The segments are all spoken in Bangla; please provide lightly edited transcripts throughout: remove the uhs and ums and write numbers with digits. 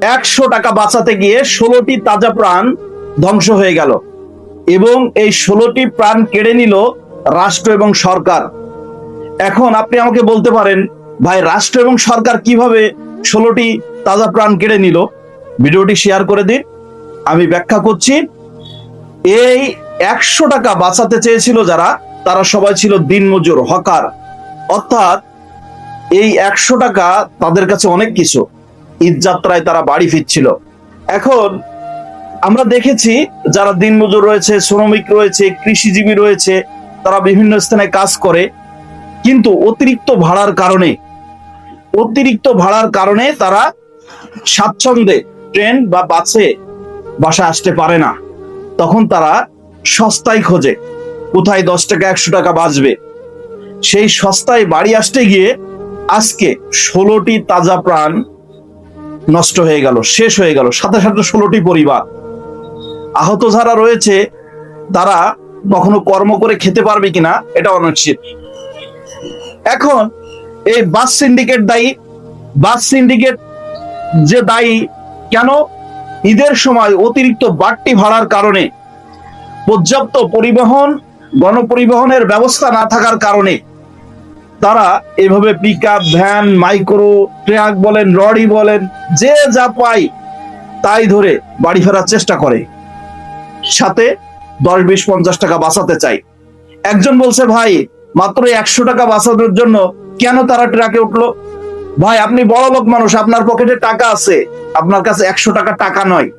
100 টাকা বাঁচাতে গিয়ে 16টি তাজা প্রাণ ধ্বংস হয়ে গেল এবং এই 16টি প্রাণ কেড়ে নিল রাষ্ট্র এবং সরকার। এখন আপনি আমাকে বলতে পারেন, ভাই রাষ্ট্র এবং সরকার কিভাবে 16টি তাজা প্রাণ কেড়ে নিল? ভিডিওটি শেয়ার করে দিন, আমি ব্যাখ্যা করছি। এই 100 টাকা বাঁচাতে চেয়েছিল যারা, তারা সবাই ছিল দিনমজুর, হকার। অর্থাৎ এই 100 টাকা তাদের কাছে অনেক কিছু। ঈদ যাত্রায় তারা বাড়ি ফিরছিল। এখন আমরা দেখেছি যারা দিনমজুর রয়েছে, শ্রমিক রয়েছে, কৃষিজীবী রয়েছে, তারা বিভিন্ন স্থানে কাজ করে, কিন্তু অতিরিক্ত ভাড়ার কারণে তারা স্বাচ্ছন্দ্যে ট্রেন বা বাসে বাসায় আসতে পারে না। তখন তারা সস্তায় খোঁজে কোথায় 10 টাকা 100 টাকা বাঁচবে। সেই সস্তায় বাড়ি আসতে গিয়ে আজকে 16টি তাজা প্রাণ নষ্ট হয়ে গেল, শেষ হয়ে গেল, সাথে সাথে 16টি পরিবার। আহত যারা রয়েছে তারা কখনো কর্ম করে খেতে পারবে কিনা এটা অনিশ্চিত। এখন এই বাস সিন্ডিকেট দায়ী। বাস সিন্ডিকেট যে দায়ী কেন? ঈদের সময় অতিরিক্ত বাড়তি ভাড়ার কারণে, পর্যাপ্ত গণপরিবহনের ব্যবস্থা না থাকার কারণে তারা এভাবে পিকআপ, ভ্যান, মাইক্রো, ট্রাক বলেন, লরি বলেন, যে যা পায় তাই ধরে বাড়ি ফেরার চেষ্টা করে, সাথে 10, 20, 50 টাকা বাঁচাতে চাই। একজন বলছে, ভাই মাত্র 100 টাকা বাঁচানোর জন্য কেন তারা ট্রাকে উঠলো? ভাই আপনি বড় লোক মানুষ, আপনার পকেটে টাকা আছে, আপনার কাছে 100 টাকা টাকা নয়,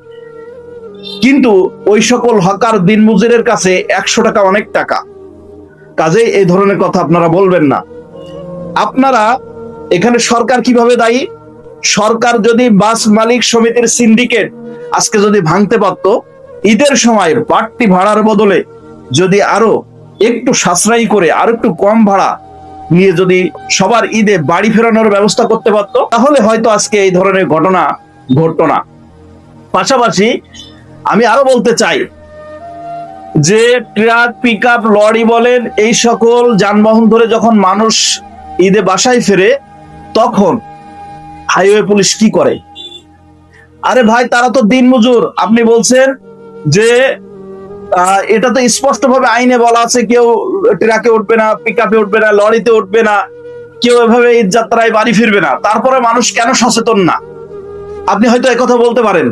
কিন্তু ওই সকল হকার দিনমজুরের কাছে 100 টাকা অনেক টাকা। কাজেই এই ধরনের কথা আপনারা বলবেন না। আপনারা এখানে সরকার কিভাবে দায়ী? সরকার যদি বাস মালিক সমিতির সিন্ডিকেট আজকে যদি ভাঙতে পারত, ঈদের সময় বাড়তি ভাড়ার বদলে যদি আরো একটু সাশ্রয়ী করে আর একটু কম ভাড়া নিয়ে যদি সবার ঈদে বাড়ি ফেরানোর ব্যবস্থা করতে পারত, তাহলে হয়তো আজকে এই ধরনের ঘটনা ঘটতো না। পাশাপাশি আমি আরো বলতে চাই যে ট্রাক, পিকআপ, লরি বলেন, এই সকল যানবাহন ধরে যখন মানুষ ঈদে বাসায় ফেরে, তখন হাইওয়ে পুলিশ কি করে? আরে ভাই তারা তো দিনমজুর। আপনি বলছেন যে এটা তো স্পষ্ট ভাবে আইনে বলা আছে, কেউ ট্রাকে উঠবে না, পিকআপে উঠবে না, লরিতে উঠবে না, কেউ এভাবে ঈদ যাত্রায় বাড়ি ফিরবে না। তারপরে মানুষ কেন সচেতন না? আপনি হয়তো একথা বলতে পারেন,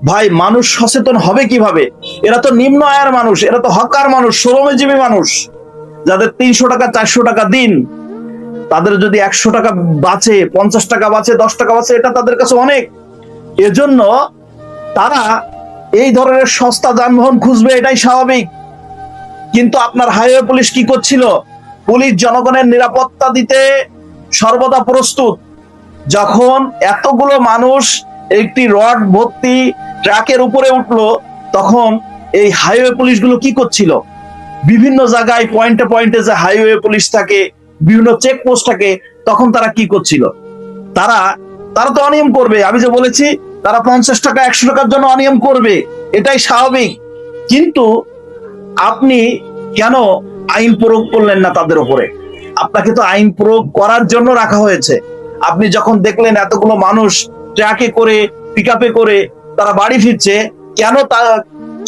ভাই মানুষ সচেতন হবে কিভাবে? এরা তো নিম্ন আয়ের মানুষ, এরা তো হকার মানুষ, শ্রমজীবী মানুষ, যাদের 300 টাকা 400 টাকা দিন, তাদের যদি 100 টাকা বাঁচে, 50 টাকা বাঁচে, 10 টাকা বাঁচে, এটা তাদের কাছে অনেক। এজন্য তারা এই ধরনের সস্তা যানবাহন খুঁজবে, এটাই স্বাভাবিক। কিন্তু আপনার হাইওয়ে পুলিশ কি করছিল? পুলিশ জনগণের নিরাপত্তা দিতে সর্বদা প্রস্তুত। যখন এতগুলো মানুষ একটি রড ভর্তি ট্রাকের উপরে উঠলো, তখন এই হাইওয়ে পুলিশগুলো কি করছিল? বিভিন্ন জায়গায় পয়েন্টে পয়েন্টে যে হাইওয়ে পুলিশ থাকে, বিভিন্ন চেকপোস্ট থাকে, তখন তারা কি করছিল? তারা তো অনিয়ম করবে। আমি যে বলেছি, তারা 50 টাকা 100 টাকার জন্য অনিয়ম করবে, এটাই স্বাভাবিক। কিন্তু আপনি কেন আইন প্রয়োগ করলেন না তাদের উপরে? আপনাকে তো আইন প্রয়োগ করার জন্য রাখা হয়েছে। আপনি যখন দেখলেন এতগুলো মানুষ ট্রাকে করে, পিকআপে করে তারা বাড়ি ফিরছে,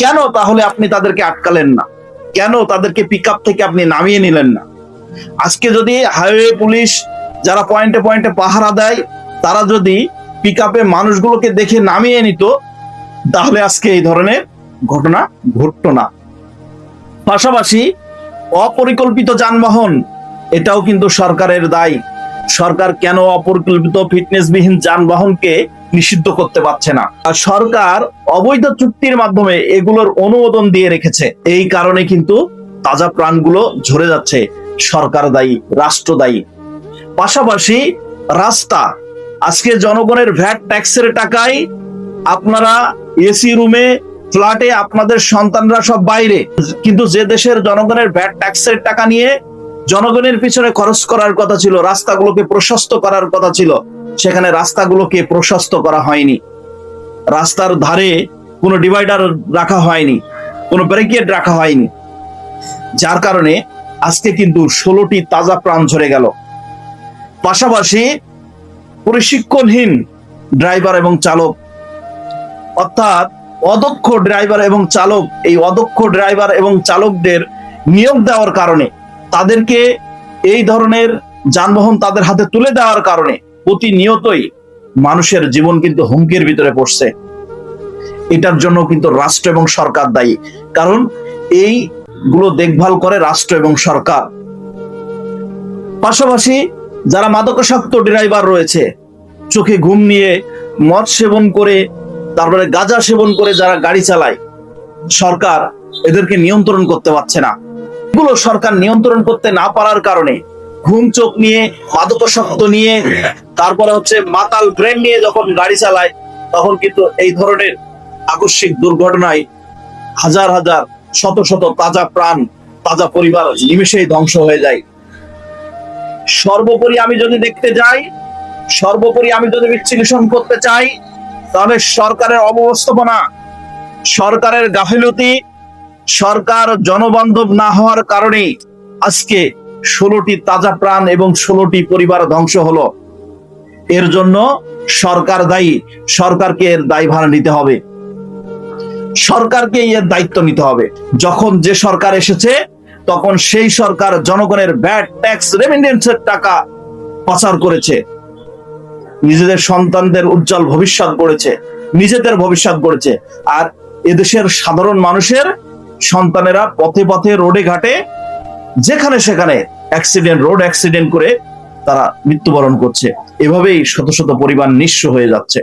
কেন তাহলে আপনি তাদেরকে আটকালেন না? কেন তাদেরকে পিকআপ থেকে আপনি নামিয়ে নিলেন না? আজকে যদি হাইওয়ে পুলিশ যারা পয়েন্টে পয়েন্টে পাহারা দেয়, তারা যদি পিকআপে মানুষগুলোকে দেখে নামিয়ে নিত, তাহলে আজকে এই ধরনের ঘটনা ঘটতো না। পাশাপাশি অপরিকল্পিত যানবাহন, এটাও কিন্তু সরকারের দায়। সরকার কেন অপরিকল্পিত ফিটনেসবিহীন যানবাহনকে নিষিদ্ধ করতে পারছে না? আর সরকার অবৈধ চুক্তির মাধ্যমে এগুলোর অনুমোদন দিয়ে রেখেছে। এই কারণে কিন্তু তাজা প্রাণগুলো ঝরে যাচ্ছে। সরকার দায়ী, রাষ্ট্র দায়ী। পাশাপাশি রাস্তা, আজকে জনগণের ভ্যাট ট্যাক্সের টাকায় আপনারা এসি রুমে, ফ্ল্যাটে আপনাদের সন্তানরা সব বাইরে, কিন্তু যে দেশের জনগণের ভ্যাট ট্যাক্সের টাকা নিয়ে জনগণের পিছনে খরচ করার কথা ছিল, রাস্তাগুলোকে প্রশস্ত করার কথা ছিল, সেখানে রাস্তাগুলোকে প্রশস্ত করা হয়নি। রাস্তার ধারে কোনো ডিভাইডার রাখা হয়নি, কোনো ব্যারিকেড রাখা হয়নি, যার কারণে আজকে কিন্তু 16টি তাজা প্রাণ ঝরে গেল। পাশাপাশি প্রশিক্ষণহীন ড্রাইভার এবং চালক, অর্থাৎ অদক্ষ ড্রাইভার এবং চালক, এই অদক্ষ ড্রাইভার এবং চালকদের নিয়োগ দেওয়ার কারণে, তাদেরকে এই ধরনের যানবাহন তাদের হাতে তুলে দেওয়ার কারণে প্রতিনিয়তই মানুষের জীবন কিন্তু হুমকির ভিতরে পড়ছে। এটার জন্য কিন্তু রাষ্ট্র এবং সরকার দায়ী, কারণ এইগুলো দেখভাল করে রাষ্ট্র এবং সরকার। পাশাপাশি যারা মাদকাসক্ত ড্রাইভার রয়েছে, চোখে ঘুম নিয়ে মদ সেবন করে, তারপরে গাঁজা সেবন করে যারা গাড়ি চালায়, সরকার এদেরকে নিয়ন্ত্রণ করতে পারছে না। এগুলো সরকার নিয়ন্ত্রণ করতে না পারার কারণে ঘুম চোখ নিয়ে, মাদকাসক্ত নিয়ে, তারপরে হচ্ছে মাতাল ব্রেন নিয়ে যখন গাড়ি চালায়, তখন কিন্তু এই ধরনের আকস্মিক দুর্ঘটনায় হাজার হাজার, শত শত তাজা প্রাণ, তাজা পরিবার নিমেষেই ধ্বংস হয়ে যায়। সর্বোপরি আমি যদি বিশ্লেষণ করতে চাই, তাহলে সরকারের অব্যবস্থাপনা, সরকারের গাফিলতি, সরকার জনবান্ধব না হওয়ার কারণে আজকে 16টি তাজা প্রাণ এবং 16টি পরিবার ধ্বংস হলো। এর জন্য সরকার দায়ী। সরকারকে এর দায়ভার নিতে হবে, সরকারকে এর দায়িত্ব নিতে হবে। যখন যে সরকার এসেছে, তখন সেই সরকার জনগণের ভ্যাট, ট্যাক্স, রেমিটেন্সের টাকা পাচার করেছে, নিজেদের সন্তানদের উজ্জ্বল ভবিষ্যৎ গড়েছে, নিজেদের ভবিষ্যৎ গড়েছে। আর এদেশের সাধারণ মানুষের সন্তানেরা পথে পথে, রোডে ঘাটে, যেখানে সেখানে রোড অ্যাক্সিডেন্ট করে তারা মৃত্যুবরণ করছে। এভাবেই শত শত পরিবার নিঃস্ব হয়ে যাচ্ছে।